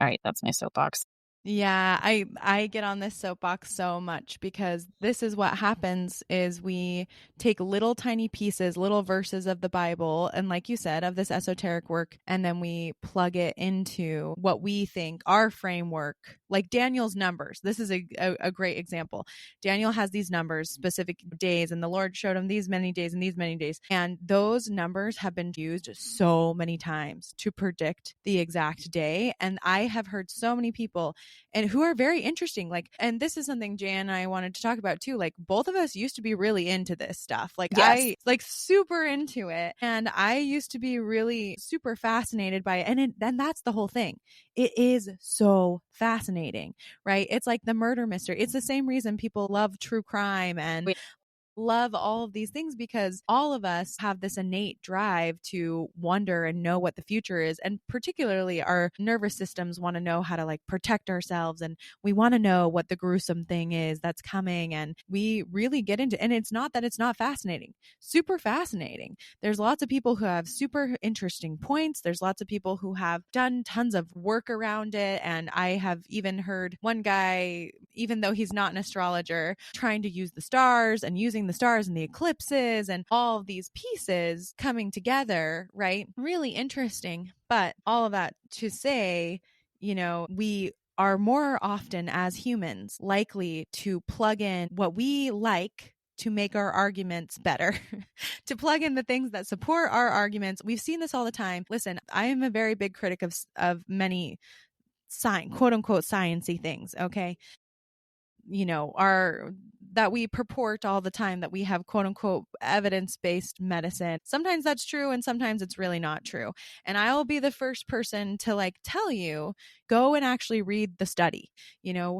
All right, that's my soapbox. Yeah, I get on this soapbox so much because this is what happens is we take little tiny pieces, little verses of the Bible, and like you said, of this esoteric work, and then we plug it into what we think our framework, like Daniel's numbers. This is a great example. Daniel has these numbers, specific days, and the Lord showed him these many days and these many days. And those numbers have been used so many times to predict the exact day. And I have heard so many people and who are very interesting. Like, and this is something Jaye and I wanted to talk about too. Like, both of us used to be really into this stuff. Like, Yes. I like super into it. And I used to be really super fascinated by it. And that's the whole thing. It is so fascinating, right? It's like the murder mystery. It's the same reason people love true crime and love all of these things, because all of us have this innate drive to wonder and know what the future is. And particularly our nervous systems want to know how to like protect ourselves. And we want to know what the gruesome thing is that's coming. And we really get into, and it's not that it's not fascinating, super fascinating. There's lots of people who have super interesting points. There's lots of people who have done tons of work around it. And I have even heard one guy, even though he's not an astrologer, trying to use the stars and using the stars and the eclipses and all of these pieces coming together, right? Really interesting. But all of that to say, we are more often as humans likely to plug in what we like to make our arguments better, to plug in the things that support our arguments. We've seen this all the time. Listen, I am a very big critic of many quote unquote sciencey things. Okay. That we purport all the time that we have quote unquote evidence-based medicine. Sometimes that's true and sometimes it's really not true. And I will be the first person to like tell you, go and actually read the study.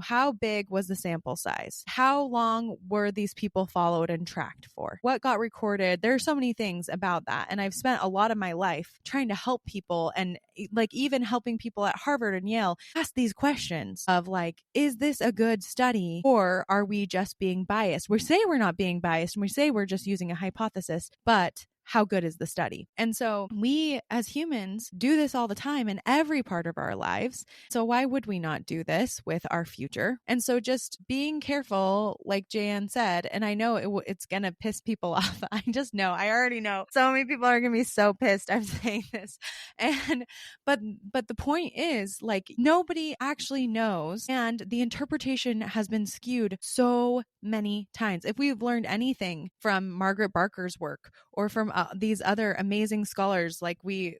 How big was the sample size? How long were these people followed and tracked for? What got recorded? There are so many things about that. And I've spent a lot of my life trying to help people, and like even helping people at Harvard and Yale ask these questions of like, is this a good study, or are we just being biased? We say we're not being biased and we say we're just using a hypothesis, but how good is the study? And so we as humans do this all the time in every part of our lives. So why would we not do this with our future? And so just being careful, like Jaye said, and I know it's going to piss people off. I already know so many people are going to be so pissed I'm saying this. But the point is, like, nobody actually knows. And the interpretation has been skewed so many times. If we've learned anything from Margaret Barker's work or from these other amazing scholars, like we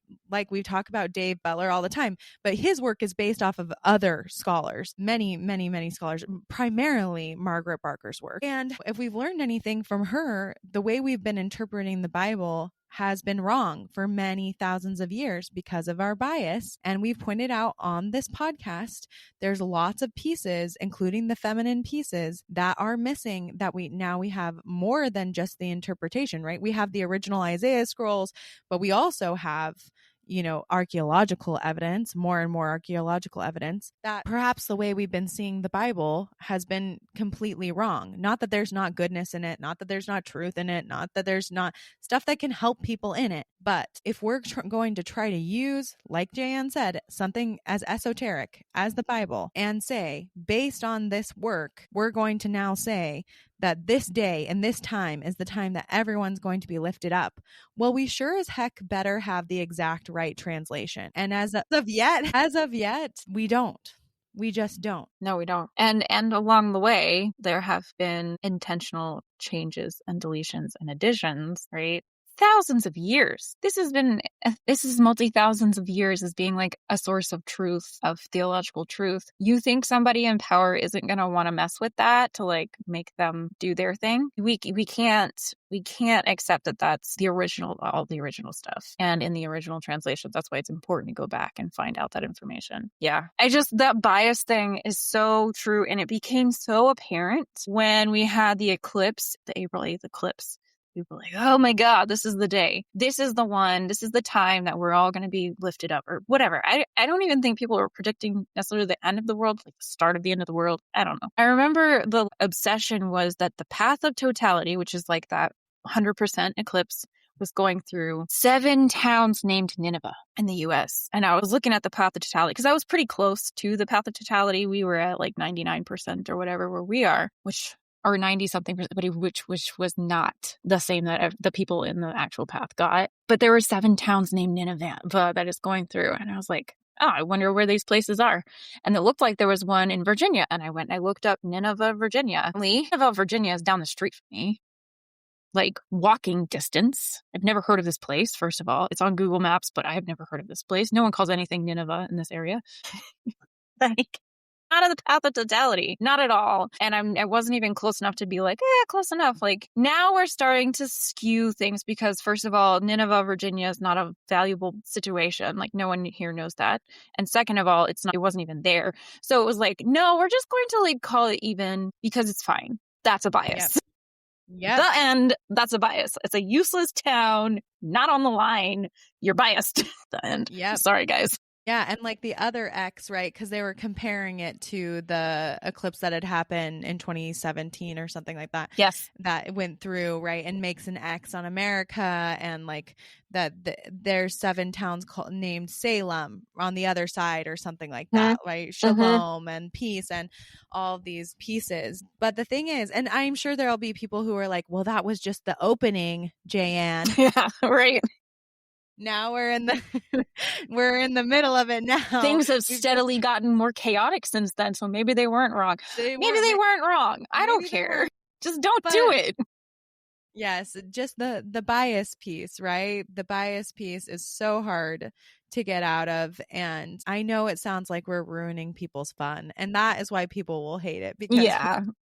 talk about Dave Butler all the time, but his work is based off of other scholars, many, many, many scholars, primarily Margaret Barker's work. And if we've learned anything from her, the way we've been interpreting the Bible has been wrong for many thousands of years because of our bias. And we've pointed out on this podcast, there's lots of pieces, including the feminine pieces, that are missing, that we have more than just the interpretation, right? We have the original Isaiah scrolls, but we also have archaeological evidence, more and more archaeological evidence, that perhaps the way we've been seeing the Bible has been completely wrong. Not that there's not goodness in it, not that there's not truth in it, not that there's not stuff that can help people in it. But if we're going to try to use, like Jaye said, something as esoteric as the Bible and say, based on this work, we're going to now say that this day and this time is the time that everyone's going to be lifted up. Well, we sure as heck better have the exact right translation. And as of yet, we don't. We just don't. No, we don't. And along the way, there have been intentional changes and deletions and additions, right? thousands of years. This is multi-thousands of years as being like a source of truth, of theological truth. You think somebody in power isn't going to want to mess with that to like make them do their thing? We can't accept that that's the original, all the original stuff. And in the original translations, that's why it's important to go back and find out that information. Yeah. That bias thing is so true. And it became so apparent when we had the eclipse, the April 8th eclipse. People were like, oh my God, this is the day. This is the one. This is the time that we're all going to be lifted up or whatever. I don't even think people were predicting necessarily the end of the world, like the start of the end of the world. I don't know. I remember the obsession was that the path of totality, which is like that 100% eclipse, was going through 7 towns named Nineveh in the US. And I was looking at the path of totality because I was pretty close to the path of totality. We were at like 99% or whatever where we are, or 90 something percent, which was not the same that the people in the actual path got. But there were 7 towns named Nineveh that is going through. And I was like, oh, I wonder where these places are. And it looked like there was one in Virginia. And I looked up Nineveh, Virginia. Nineveh, Virginia is down the street from me, like walking distance. I've never heard of this place, first of all. It's on Google Maps, but I have never heard of this place. No one calls anything Nineveh in this area. Like, out of the path of totality, not at all. And I wasn't even close enough to be like, close enough. Like, now we're starting to skew things because, first of all, Nineveh, Virginia is not a valuable situation. Like, no one here knows that. And second of all, it wasn't even there. So it was like, no, we're just going to like call it even because it's fine. That's a bias. Yep. The end. That's a bias. It's a useless town, not on the line. You're biased. The end. Yep. Sorry, guys. Yeah, and like the other X, right? Because they were comparing it to the eclipse that had happened in 2017 or something like that. Yes. That went through, right? And makes an X on America. And like that there's 7 towns named Salem on the other side or something like that, right? Shalom and peace and all these pieces. But the thing is, and I'm sure there'll be people who are like, well, that was just the opening, Jaye. Yeah, right. Now we're in the middle of it now. Things have steadily gotten more chaotic since then, so maybe they weren't wrong. Maybe they weren't wrong. I don't care. Just don't do it. Yes, just the bias piece, right? The bias piece is so hard to get out of. And I know it sounds like we're ruining people's fun. And that is why people will hate it. Because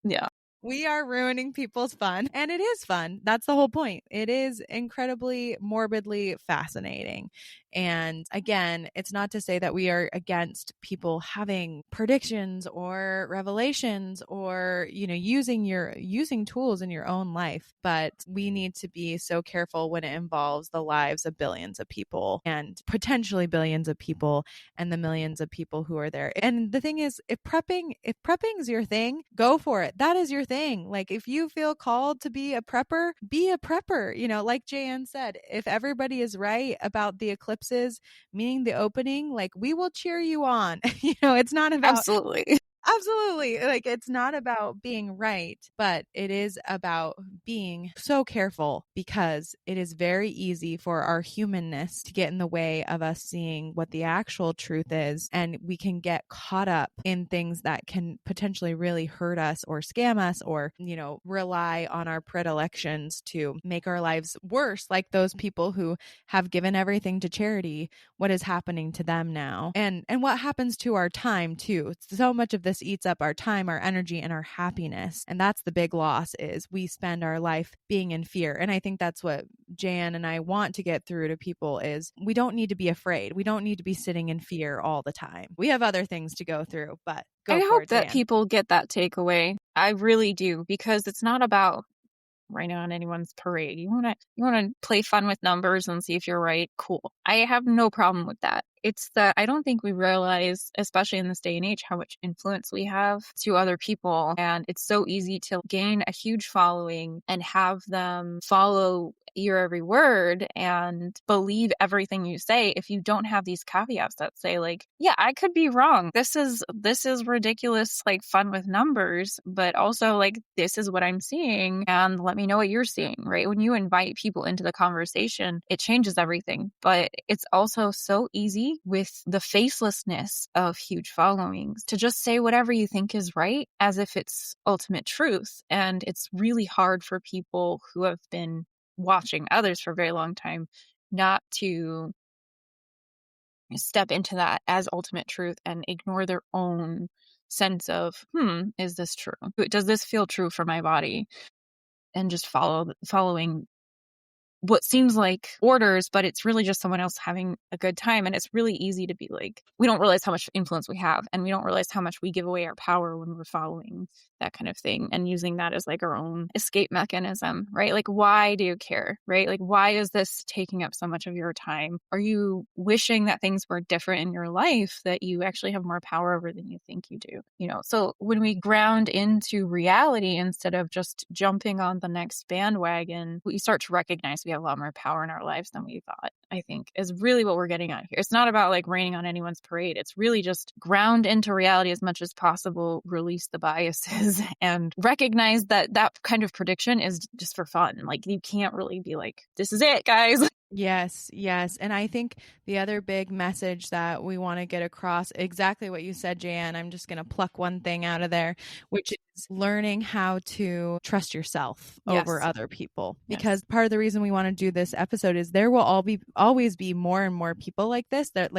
yeah. We are ruining people's fun, and it is fun. That's the whole point. It is incredibly morbidly fascinating. And again, it's not to say that we are against people having predictions or revelations or, using tools in your own life, but we need to be so careful when it involves the lives of billions of people and potentially billions of people and the millions of people who are there. And the thing is, if prepping is your thing, go for it. That is your thing. Like, if you feel called to be a prepper, be a prepper. Like Jaye said, if everybody is right about the eclipses, meaning the opening, like, we will cheer you on. It's not about Absolutely. Like, it's not about being right, but it is about being so careful, because it is very easy for our humanness to get in the way of us seeing what the actual truth is. And we can get caught up in things that can potentially really hurt us or scam us or, rely on our predilections to make our lives worse, like those people who have given everything to charity. What is happening to them now? And what happens to our time too? So much of this eats up our time, our energy, and our happiness. And that's the big loss, is we spend our life being in fear. And I think that's what Jan and I want to get through to people, is we don't need to be afraid. We don't need to be sitting in fear all the time. We have other things to go through, but I hope that people get that takeaway. I really do, because it's not about raining on anyone's parade. You want to play fun with numbers and see if you're right. Cool. I have no problem with that. It's that I don't think we realize, especially in this day and age, how much influence we have to other people. And it's so easy to gain a huge following and have them follow your every word and believe everything you say if you don't have these caveats that say, like, yeah, I could be wrong. This is ridiculous, like, fun with numbers, but also, like, this is what I'm seeing, and let me know what you're seeing, right? When you invite people into the conversation, it changes everything. But it's also so easy with the facelessness of huge followings to just say whatever you think is right as if it's ultimate truth. And it's really hard for people who have been watching others for a very long time, not to step into that as ultimate truth and ignore their own sense of, is this true? Does this feel true for my body? And just following what seems like orders, but it's really just someone else having a good time. And it's really easy to be like, we don't realize how much influence we have, and we don't realize how much we give away our power when we're following that kind of thing and using that as like our own escape mechanism, right? Like, why do you care, right? Like, why is this taking up so much of your time? Are you wishing that things were different in your life, that you actually have more power over than you think you do? So when we ground into reality instead of just jumping on the next bandwagon, we start to recognize we have a lot more power in our lives than we thought, I think, is really what we're getting at here. It's not about like raining on anyone's parade. It's really just ground into reality as much as possible, release the biases, and recognize that that kind of prediction is just for fun. Like, you can't really be like, this is it, guys. Yes, yes. And I think the other big message that we want to get across, exactly what you said, Jan, I'm just going to pluck one thing out of there, which is learning how to trust yourself over other people. Because part of the reason we want to do this episode is there will always be more and more people like this that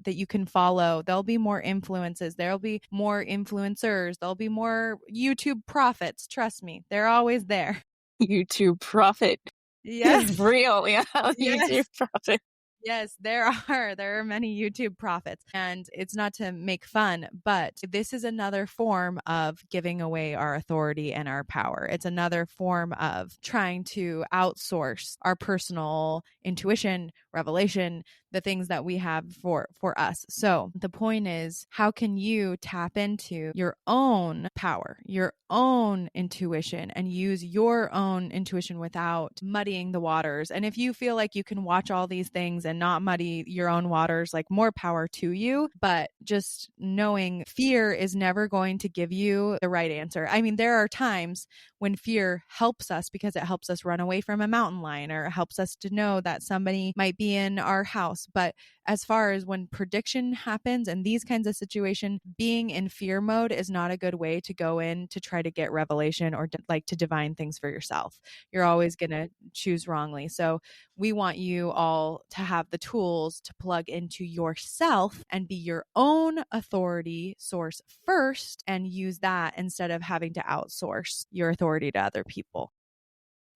you can follow. There'll be more influences. There'll be more influencers. There'll be more YouTube prophets. Trust me, they're always there. YouTube prophet. Yes. Is real. Yeah. Yes. YouTube prophet. Yes, there are many YouTube prophets, and it's not to make fun, but this is another form of giving away our authority and our power. It's another form of trying to outsource our personal intuition, revelation, the things that we have for us. So the point is, how can you tap into your own power, your own intuition, and use your own intuition without muddying the waters? And if you feel like you can watch all these things and not muddy your own waters, like, more power to you. But just knowing fear is never going to give you the right answer. I mean, there are times when fear helps us because it helps us run away from a mountain lion, or it helps us to know that somebody might be in our house. But as far as when prediction happens and these kinds of situations, being in fear mode is not a good way to go in to try to get revelation or to divine things for yourself. You're always going to choose wrongly. So we want you all to have the tools to plug into yourself and be your own authority source first, and use that instead of having to outsource your authority to other people.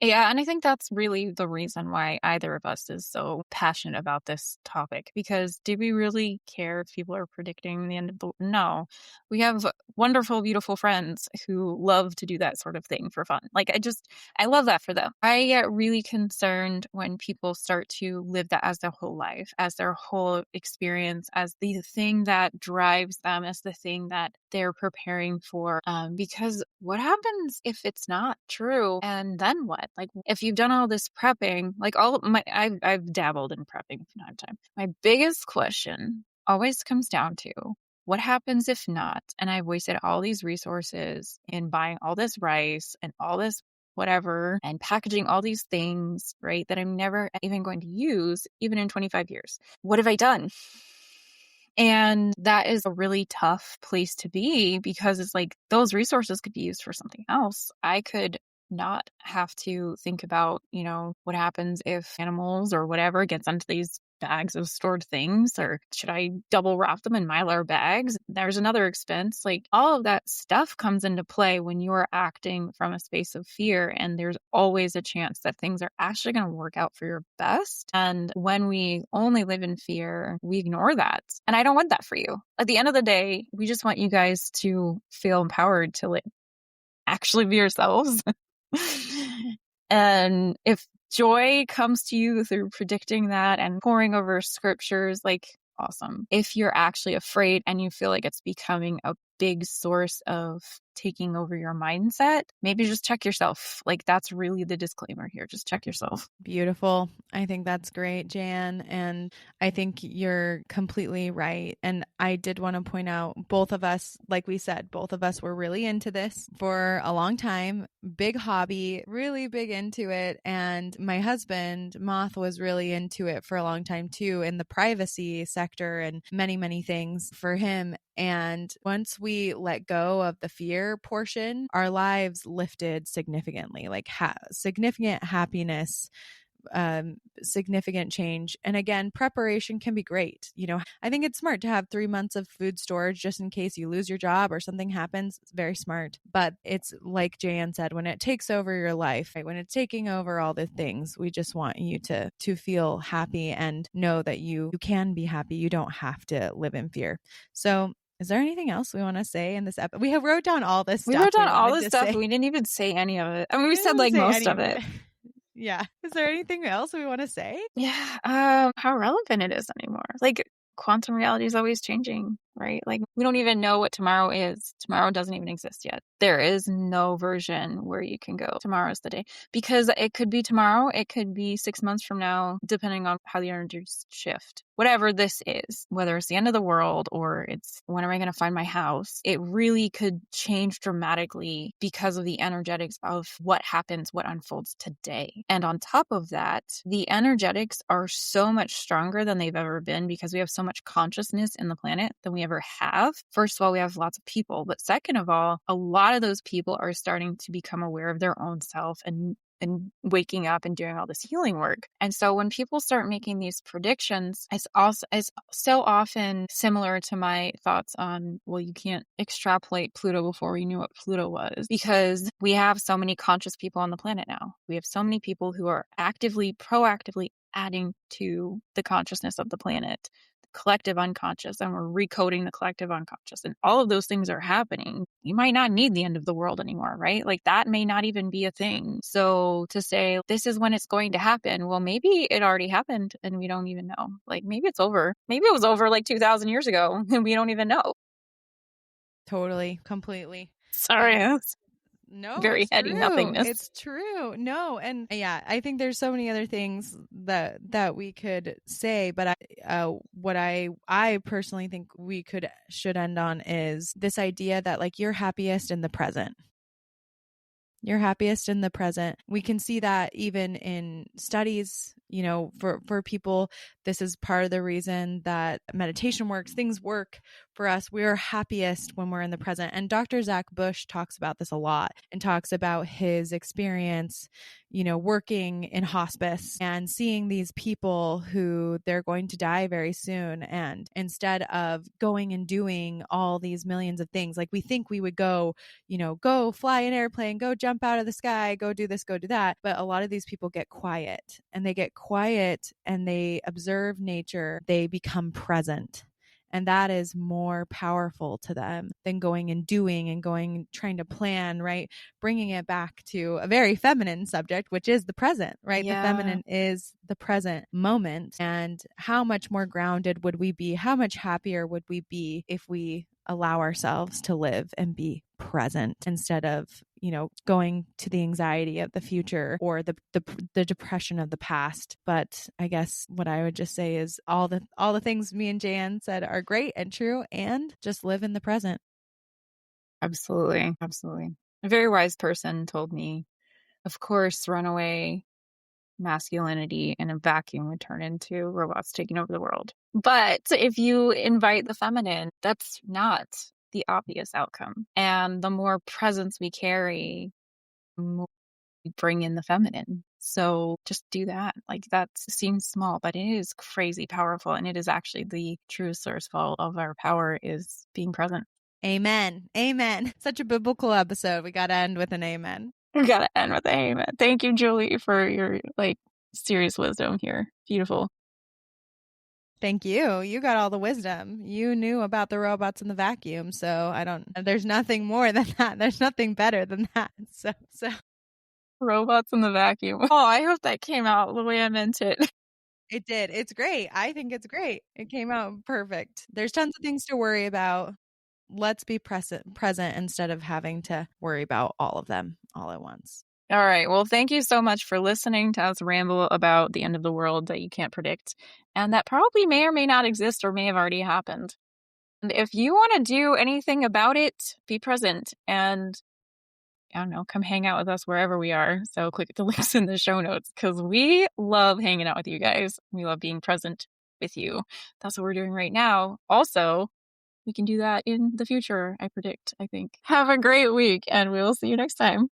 Yeah, and I think that's really the reason why either of us is so passionate about this topic, because do we really care if people are predicting the end of the... No. We have wonderful, beautiful friends who love to do that sort of thing for fun. Like, I love that for them. I get really concerned when people start to live that as their whole life, as their whole experience, as the thing that drives them, as the thing that they're preparing for. Because what happens if it's not true? And then what? Like, if you've done all this prepping, like I've dabbled in prepping from time to time. My biggest question always comes down to, what happens if not? And I've wasted all these resources in buying all this rice and all this whatever and packaging all these things, right, that I'm never even going to use, even in 25 years. What have I done? And that is a really tough place to be, because it's like, those resources could be used for something else. I could not have to think about, what happens if animals or whatever gets into these bags of stored things, or should I double wrap them in Mylar bags? There's another expense. Like, all of that stuff comes into play when you are acting from a space of fear, and there's always a chance that things are actually going to work out for your best. And when we only live in fear, we ignore that. And I don't want that for you. At the end of the day, we just want you guys to feel empowered to actually be yourselves. And if joy comes to you through predicting that and pouring over scriptures, like, awesome. If you're actually afraid and you feel like it's becoming a big source of taking over your mindset, maybe just check yourself. Like, that's really the disclaimer here. Just check yourself. Beautiful. I think that's great, Jan. And I think you're completely right. And I did want to point out, both of us, like we said, both of us were really into this for a long time. Big hobby, really big into it. And my husband, Moth, was really into it for a long time too, in the privacy sector and many, many things for him. And once we let go of the fear portion, our lives lifted significantly, like significant happiness, significant change. And again, preparation can be great. I think it's smart to have 3 months of food storage just in case you lose your job or something happens. It's very smart. But it's like Jaye said, when it takes over your life, right? When it's taking over all the things, we just want you to feel happy and know that you can be happy. You don't have to live in fear. So is there anything else we want to say in this episode? We have wrote down all this stuff. We wrote down all this stuff. We didn't even say any of it. I mean, we said like most of it. Yeah. Is there anything else we want to say? Yeah. How relevant it is anymore. Like quantum reality is always changing, right? Like we don't even know what tomorrow is. Tomorrow doesn't even exist yet. There is no version where you can go, tomorrow's the day, because it could be tomorrow. It could be 6 months from now, depending on how the energies shift. Whatever this is, whether it's the end of the world or it's when am I going to find my house, it really could change dramatically because of the energetics of what happens, what unfolds today. And on top of that, the energetics are so much stronger than they've ever been because we have so much consciousness in the planet than we ever have. First of all, we have lots of people, but second of all, a lot of those people are starting to become aware of their own self and waking up and doing all this healing work. And so when people start making these predictions, it's so often similar to my thoughts on, well, you can't extrapolate Pluto before we knew what Pluto was, because we have so many conscious people on the planet now. We have so many people who are proactively adding to the consciousness of the planet, collective unconscious, and we're recoding the collective unconscious, and all of those things are happening. You might not need the end of the world anymore, right? Like that may not even be a thing. So to say this is when it's going to happen, well, maybe it already happened and we don't even know. Like maybe it's over. Maybe it was over like 2,000 years ago and we don't even know. Totally, completely. Sorry. No, very it's heady true. nothingness. It's true. No, and yeah, I think there's so many other things that we could say, but what I personally think we should end on is this idea that like you're happiest in the present. You're happiest in the present. We can see that even in studies, for people, this is part of the reason that meditation works, things work for us. We are happiest when we're in the present. And Dr. Zach Bush talks about this a lot and talks about his experience, working in hospice and seeing these people who they're going to die very soon. And instead of going and doing all these millions of things, like we think we would go fly an airplane, go jump out of the sky, go do this, go do that. But a lot of these people get quiet and they observe nature. They become present. And that is more powerful to them than going and doing and trying to plan, right? Bringing it back to a very feminine subject, which is the present, right? Yeah. The feminine is the present moment. And how much more grounded would we be? How much happier would we be if we allow ourselves to live and be present instead of, going to the anxiety of the future or the depression of the past. But I guess what I would just say is all the things me and Jaye said are great and true, and just live in the present. Absolutely. Absolutely. A very wise person told me, of course, runaway masculinity in a vacuum would turn into robots taking over the world. But if you invite the feminine, that's not the obvious outcome. And the more presence we carry, the more we bring in the feminine. So just do that. Like that seems small, but it is crazy powerful. And it is actually the true source of our power is being present. Amen. Amen. Such a biblical episode. We got to end with an amen. We got to end with an amen. Thank you, Julie, for your serious wisdom here. Beautiful. Thank you. You got all the wisdom. You knew about the robots in the vacuum. So there's nothing more than that. There's nothing better than that. So robots in the vacuum. Oh, I hope that came out the way I meant it. It did. It's great. I think it's great. It came out perfect. There's tons of things to worry about. Let's be present instead of having to worry about all of them all at once. All right. Well, thank you so much for listening to us ramble about the end of the world that you can't predict and that probably may or may not exist or may have already happened. And if you want to do anything about it, be present and I don't know, come hang out with us wherever we are. So click the links in the show notes because we love hanging out with you guys. We love being present with you. That's what we're doing right now. Also, We can do that in the future, I predict, I think. Have a great week, and we will see you next time.